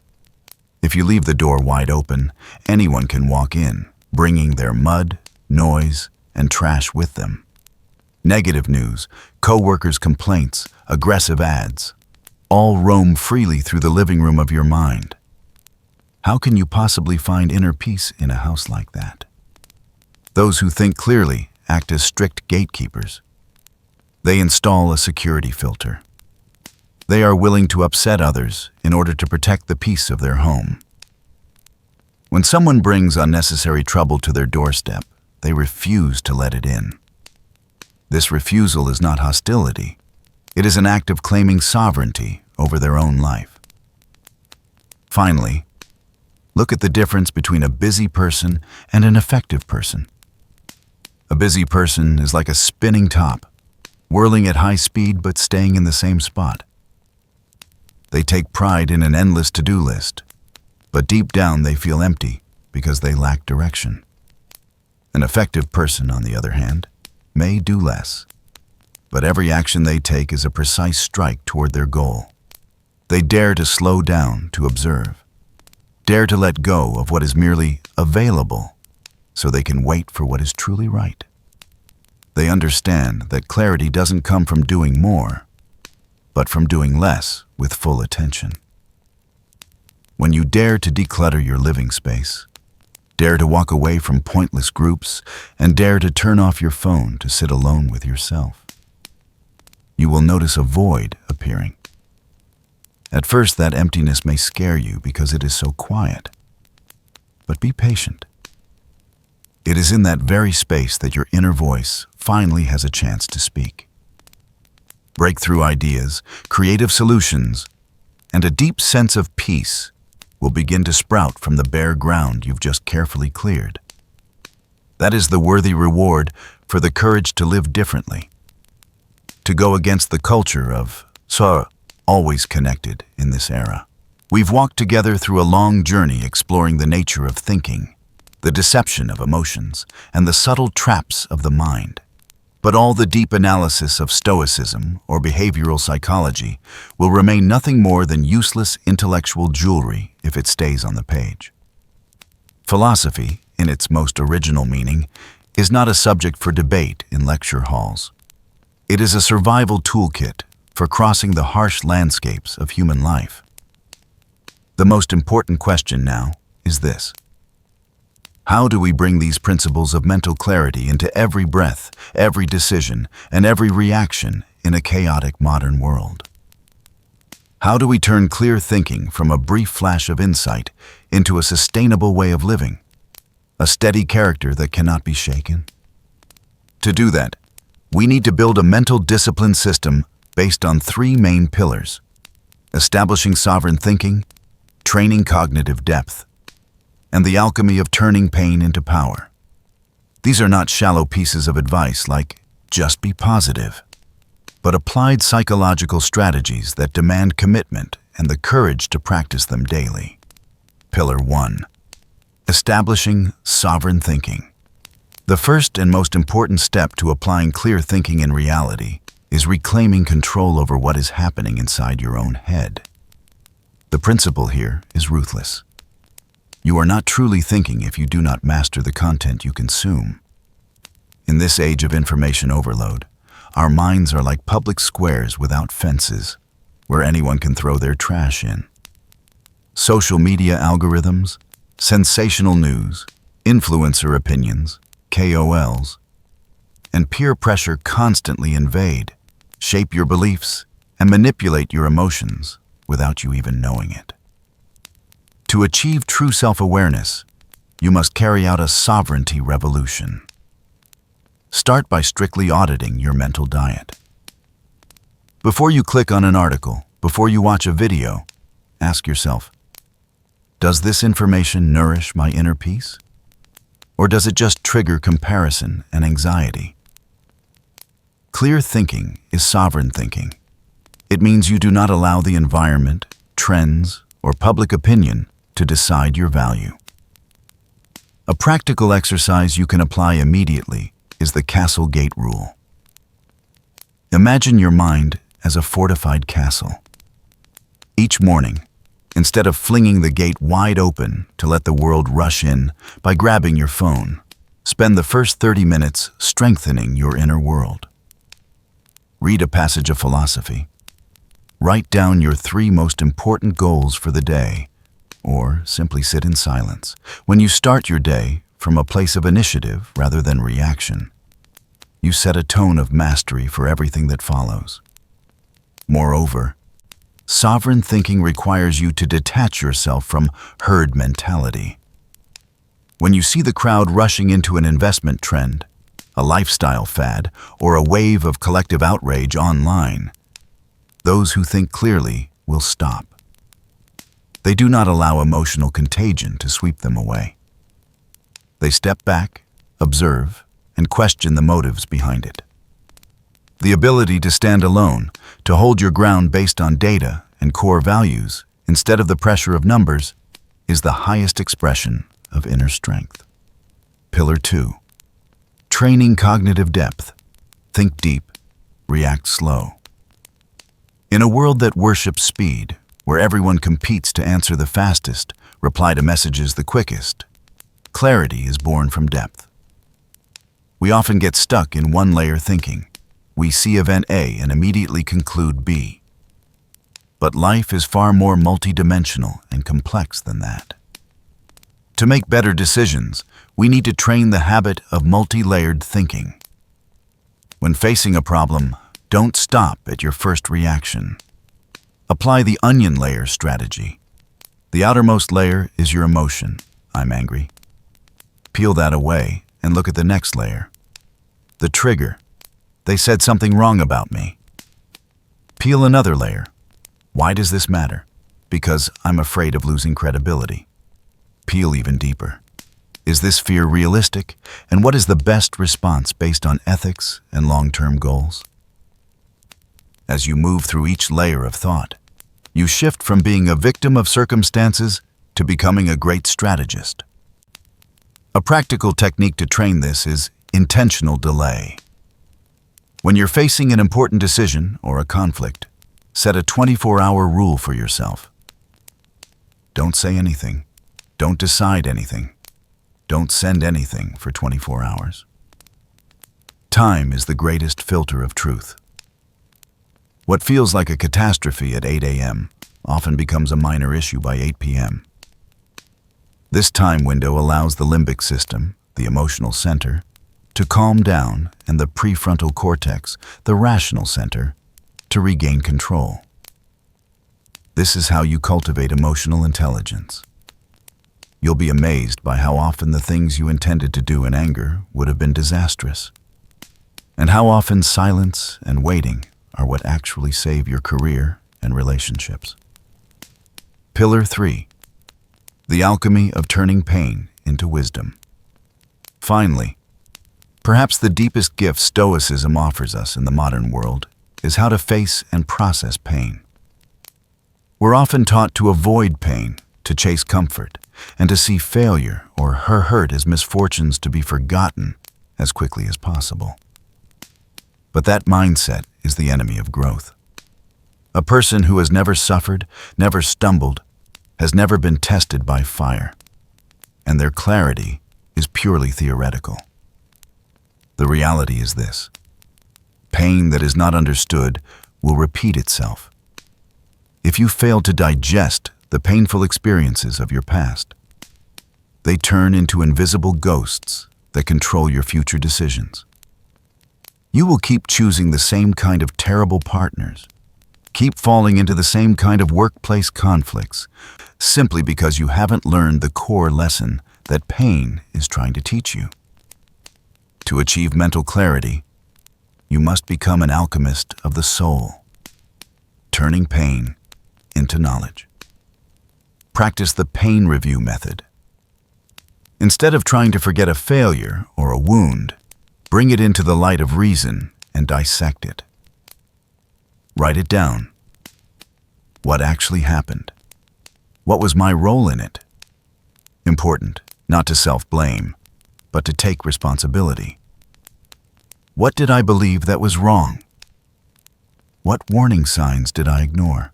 S1: If you leave the door wide open, anyone can walk in, bringing their mud, noise, and trash with them. Negative news, co-workers' complaints, aggressive ads, all roam freely through the living room of your mind. How can you possibly find inner peace in a house like that? Those who think clearly act as strict gatekeepers. They install a security filter. They are willing to upset others in order to protect the peace of their home. When someone brings unnecessary trouble to their doorstep, they refuse to let it in. This refusal is not hostility. It is an act of claiming sovereignty over their own life. Finally, look at the difference between a busy person and an effective person. A busy person is like a spinning top, whirling at high speed but staying in the same spot. They take pride in an endless to-do list, but deep down they feel empty because they lack direction. An effective person, on the other hand, may do less, but every action they take is a precise strike toward their goal. They dare to slow down to observe, dare to let go of what is merely available so they can wait for what is truly right. They understand that clarity doesn't come from doing more, but from doing less with full attention. When you dare to declutter your living space, dare to walk away from pointless groups, and dare to turn off your phone to sit alone with yourself, you will notice a void appearing. At first, that emptiness may scare you because it is so quiet. But be patient. It is in that very space that your inner voice finally has a chance to speak. Breakthrough ideas, creative solutions, and a deep sense of peace will begin to sprout from the bare ground you've just carefully cleared. That is the worthy reward for the courage to live differently, to go against the culture of always connected in this era. We've walked together through a long journey exploring the nature of thinking, the deception of emotions, and the subtle traps of the mind. But all the deep analysis of Stoicism or behavioral psychology will remain nothing more than useless intellectual jewelry if it stays on the page. Philosophy, in its most original meaning, is not a subject for debate in lecture halls. It is a survival toolkit for crossing the harsh landscapes of human life. The most important question now is this: how do we bring these principles of mental clarity into every breath, every decision, and every reaction in a chaotic modern world? How do we turn clear thinking from a brief flash of insight into a sustainable way of living, a steady character that cannot be shaken? To do that, we need to build a mental discipline system based on three main pillars: establishing sovereign thinking, training cognitive depth, and the alchemy of turning pain into power. These are not shallow pieces of advice like, just be positive, but applied psychological strategies that demand commitment and the courage to practice them daily. Pillar 1. Establishing sovereign thinking. The first and most important step to applying clear thinking in reality is reclaiming control over what is happening inside your own head. The principle here is ruthless. You are not truly thinking if you do not master the content you consume. In this age of information overload, Our minds are like public squares without fences, where anyone can throw their trash in. Social media algorithms, sensational news, influencer opinions, KOLs, and peer pressure constantly invade, shape your beliefs, and manipulate your emotions without you even knowing it. To achieve true self-awareness, you must carry out a sovereignty revolution. Start by strictly auditing your mental diet. Before you click on an article, before you watch a video, ask yourself, does this information nourish my inner peace? Or does it just trigger comparison and anxiety? Clear thinking is sovereign thinking. It means you do not allow the environment, trends, or public opinion to decide your value. A practical exercise you can apply immediately is the castle gate rule. Imagine your mind as a fortified castle. Each morning, instead of flinging the gate wide open to let the world rush in by grabbing your phone, spend the first 30 minutes strengthening your inner world. Read a passage of philosophy. Write down your 3 most important goals for the day, or simply sit in silence. When you start your day from a place of initiative rather than reaction, you set a tone of mastery for everything that follows. Moreover, sovereign thinking requires you to detach yourself from herd mentality. When you see the crowd rushing into an investment trend, a lifestyle fad, or a wave of collective outrage online, those who think clearly will stop. They do not allow emotional contagion to sweep them away. They step back, observe, and question the motives behind it. The ability to stand alone, to hold your ground based on data and core values instead of the pressure of numbers, is the highest expression of inner strength. Pillar 2. Training cognitive depth. Think deep, react slow. In a world that worships speed, where everyone competes to answer the fastest, reply to messages the quickest, clarity is born from depth. We often get stuck in one-layer thinking. We see event A and immediately conclude B. But life is far more multidimensional and complex than that. To make better decisions, we need to train the habit of multi-layered thinking. When facing a problem, don't stop at your first reaction. Apply the onion layer strategy. The outermost layer is your emotion, I'm angry. Peel that away and look at the next layer. The trigger, they said something wrong about me. Peel another layer. Why does this matter? Because I'm afraid of losing credibility. Peel even deeper. Is this fear realistic? And what is the best response based on ethics and long-term goals? As you move through each layer of thought, you shift from being a victim of circumstances to becoming a great strategist. A practical technique to train this is intentional delay. When you're facing an important decision or a conflict, set a 24-hour rule for yourself. Don't say anything. Don't decide anything. Don't send anything for 24 hours. Time is the greatest filter of truth. What feels like a catastrophe at 8 a.m. often becomes a minor issue by 8 p.m. This time window allows the limbic system, the emotional center, to calm down and the prefrontal cortex, the rational center, to regain control. This is how you cultivate emotional intelligence. You'll be amazed by how often the things you intended to do in anger would have been disastrous, and how often silence and waiting are what actually save your career and relationships. Pillar 3. The alchemy of turning pain into wisdom. Finally, perhaps the deepest gift Stoicism offers us in the modern world is how to face and process pain. We're often taught to avoid pain, to chase comfort, and to see failure or her hurt as misfortunes to be forgotten as quickly as possible. But that mindset is the enemy of growth. A person who has never suffered, never stumbled, has never been tested by fire, and their clarity is purely theoretical. The reality is this: Pain that is not understood will repeat itself. If you fail to digest the painful experiences of your past, they turn into invisible ghosts that control your future decisions. You will keep choosing the same kind of terrible partners, keep falling into the same kind of workplace conflicts, simply because you haven't learned the core lesson that pain is trying to teach you. To achieve mental clarity, you must become an alchemist of the soul, turning pain into knowledge. Practice the pain review method. Instead of trying to forget a failure or a wound, bring it into the light of reason and dissect it. Write it down. What actually happened? What was my role in it? Important, not to self-blame, but to take responsibility. What did I believe that was wrong? What warning signs did I ignore?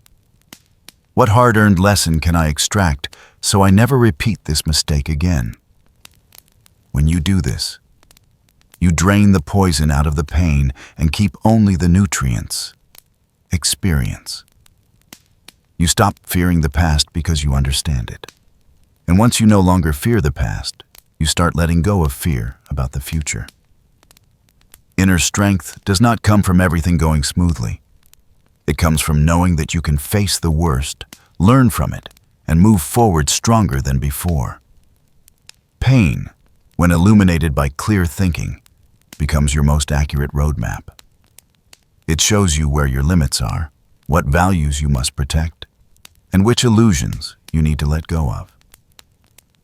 S1: What hard-earned lesson can I extract so I never repeat this mistake again? When you do this, you drain the poison out of the pain and keep only the nutrients, experience. You stop fearing the past because you understand it. And once you no longer fear the past, you start letting go of fear about the future. Inner strength does not come from everything going smoothly. It comes from knowing that you can face the worst, learn from it, and move forward stronger than before. Pain, when illuminated by clear thinking, becomes your most accurate roadmap. It shows you where your limits are, what values you must protect, and which illusions you need to let go of.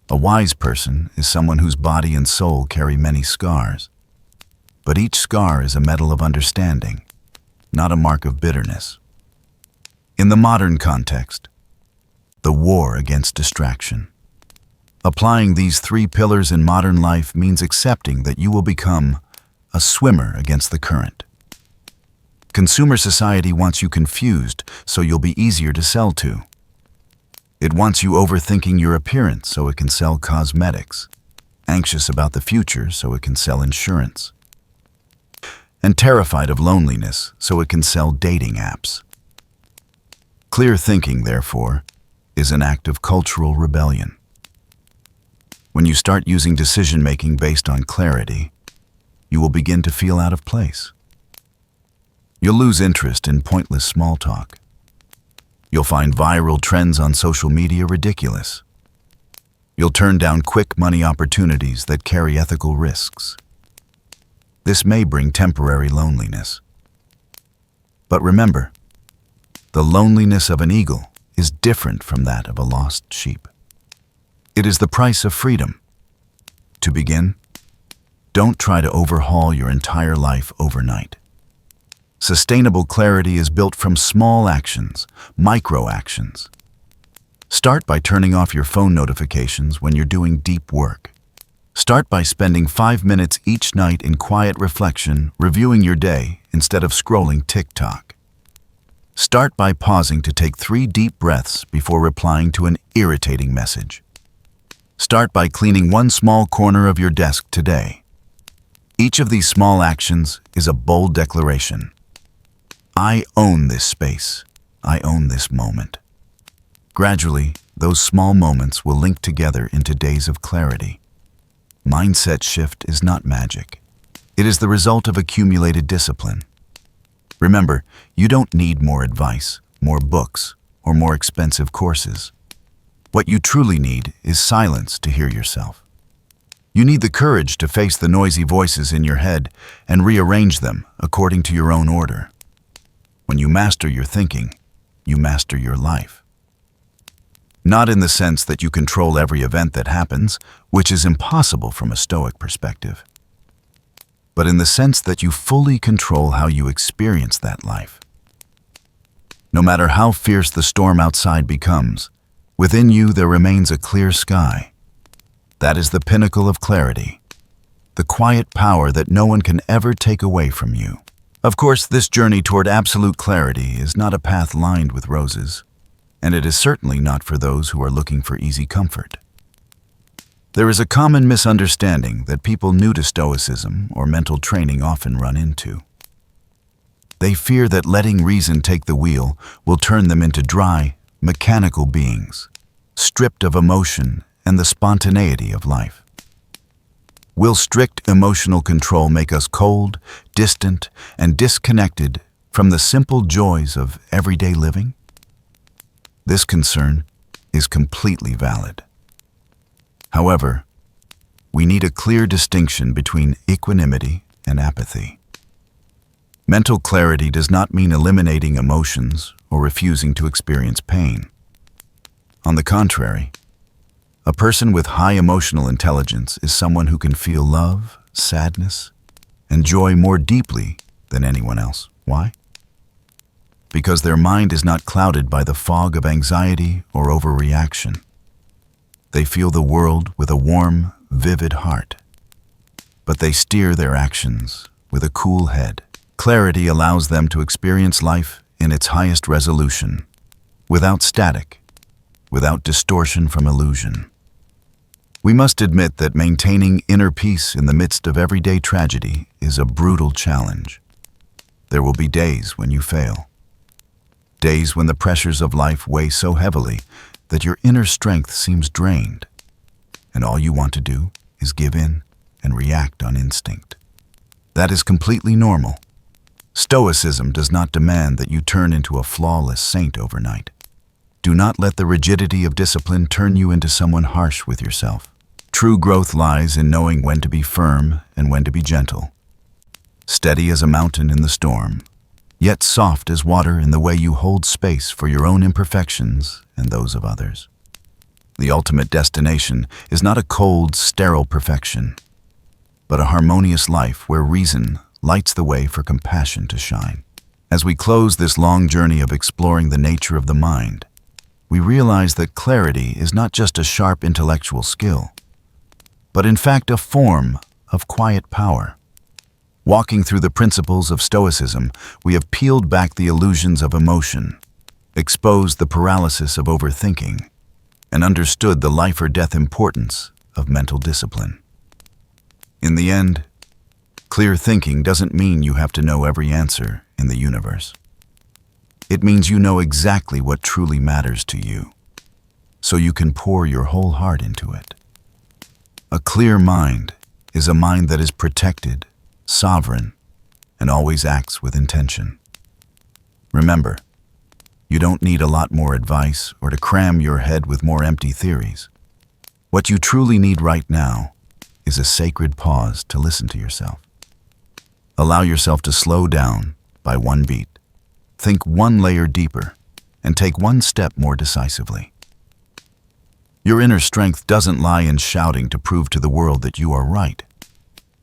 S1: A wise person is someone whose body and soul carry many scars, but each scar is a medal of understanding, not a mark of bitterness. In the modern context, the war against distraction. Applying these 3 pillars in modern life means accepting that you will become a swimmer against the current. Consumer society wants you confused so you'll be easier to sell to. It wants you overthinking your appearance so it can sell cosmetics, anxious about the future so it can sell insurance, and terrified of loneliness so it can sell dating apps. Clear thinking, therefore, is an act of cultural rebellion. When you start using decision-making based on clarity, you will begin to feel out of place. You'll lose interest in pointless small talk. You'll find viral trends on social media ridiculous. You'll turn down quick money opportunities that carry ethical risks. This may bring temporary loneliness. But remember, the loneliness of an eagle is different from that of a lost sheep. It is the price of freedom. To begin, don't try to overhaul your entire life overnight. Sustainable clarity is built from small actions, micro actions. Start by turning off your phone notifications when you're doing deep work. Start by spending 5 minutes each night in quiet reflection, reviewing your day instead of scrolling TikTok. Start by pausing to take 3 deep breaths before replying to an irritating message. Start by cleaning one small corner of your desk today. Each of these small actions is a bold declaration. I own this space. I own this moment. Gradually, those small moments will link together into days of clarity. Mindset shift is not magic. It is the result of accumulated discipline. Remember, you don't need more advice, more books, or more expensive courses. What you truly need is silence to hear yourself. You need the courage to face the noisy voices in your head and rearrange them according to your own order. When you master your thinking, you master your life. Not in the sense that you control every event that happens, which is impossible from a Stoic perspective, but in the sense that you fully control how you experience that life. No matter how fierce the storm outside becomes, within you there remains a clear sky. That is the pinnacle of clarity, the quiet power that no one can ever take away from you. Of course, this journey toward absolute clarity is not a path lined with roses, and it is certainly not for those who are looking for easy comfort. There is a common misunderstanding that people new to Stoicism or mental training often run into. They fear that letting reason take the wheel will turn them into dry, mechanical beings, stripped of emotion and the spontaneity of life. Will strict emotional control make us cold, distant, and disconnected from the simple joys of everyday living? This concern is completely valid. However, we need a clear distinction between equanimity and apathy. Mental clarity does not mean eliminating emotions or refusing to experience pain. On the contrary, a person with high emotional intelligence is someone who can feel love, sadness, and joy more deeply than anyone else. Why? Because their mind is not clouded by the fog of anxiety or overreaction. They feel the world with a warm, vivid heart, but they steer their actions with a cool head. Clarity allows them to experience life in its highest resolution, without static, without distortion from illusion. We must admit that maintaining inner peace in the midst of everyday tragedy is a brutal challenge. There will be days when you fail. Days when the pressures of life weigh so heavily that your inner strength seems drained, and all you want to do is give in and react on instinct. That is completely normal. Stoicism does not demand that you turn into a flawless saint overnight. Do not let the rigidity of discipline turn you into someone harsh with yourself. True growth lies in knowing when to be firm and when to be gentle. Steady as a mountain in the storm, yet soft as water in the way you hold space for your own imperfections and those of others. The ultimate destination is not a cold, sterile perfection, but a harmonious life where reason lights the way for compassion to shine. As we close this long journey of exploring the nature of the mind, we realize that clarity is not just a sharp intellectual skill, but in fact a form of quiet power. Walking through the principles of Stoicism, we have peeled back the illusions of emotion, exposed the paralysis of overthinking, and understood the life or death importance of mental discipline. In the end, clear thinking doesn't mean you have to know every answer in the universe. It means you know exactly what truly matters to you, so you can pour your whole heart into it. A clear mind is a mind that is protected, sovereign, and always acts with intention. Remember, you don't need a lot more advice or to cram your head with more empty theories. What you truly need right now is a sacred pause to listen to yourself. Allow yourself to slow down by one beat. Think one layer deeper and take one step more decisively. Your inner strength doesn't lie in shouting to prove to the world that you are right.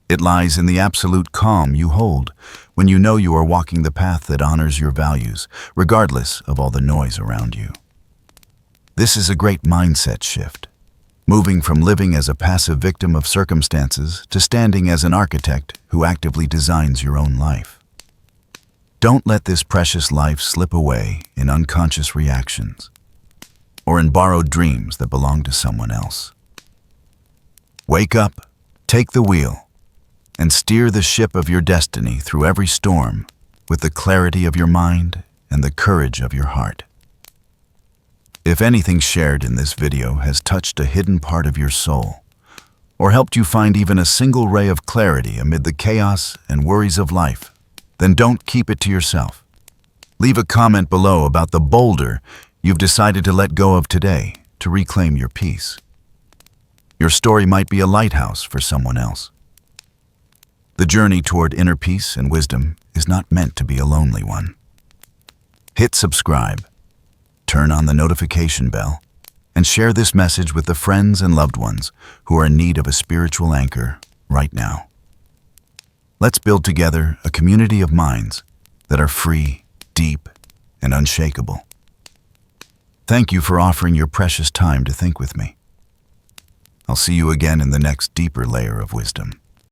S1: It lies in the absolute calm you hold when you know you are walking the path that honors your values, regardless of all the noise around you. This is a great mindset shift, moving from living as a passive victim of circumstances to standing as an architect who actively designs your own life. Don't let this precious life slip away in unconscious reactions or in borrowed dreams that belong to someone else. Wake up, take the wheel, and steer the ship of your destiny through every storm with the clarity of your mind and the courage of your heart. If anything shared in this video has touched a hidden part of your soul, or helped you find even a single ray of clarity amid the chaos and worries of life, then don't keep it to yourself. Leave a comment below about the boulder you've decided to let go of today to reclaim your peace. Your story might be a lighthouse for someone else. The journey toward inner peace and wisdom is not meant to be a lonely one. Hit subscribe, turn on the notification bell, and share this message with the friends and loved ones who are in need of a spiritual anchor right now. Let's build together a community of minds that are free, deep, and unshakable. Thank you for offering your precious time to think with me. I'll see you again in the next deeper layer of wisdom.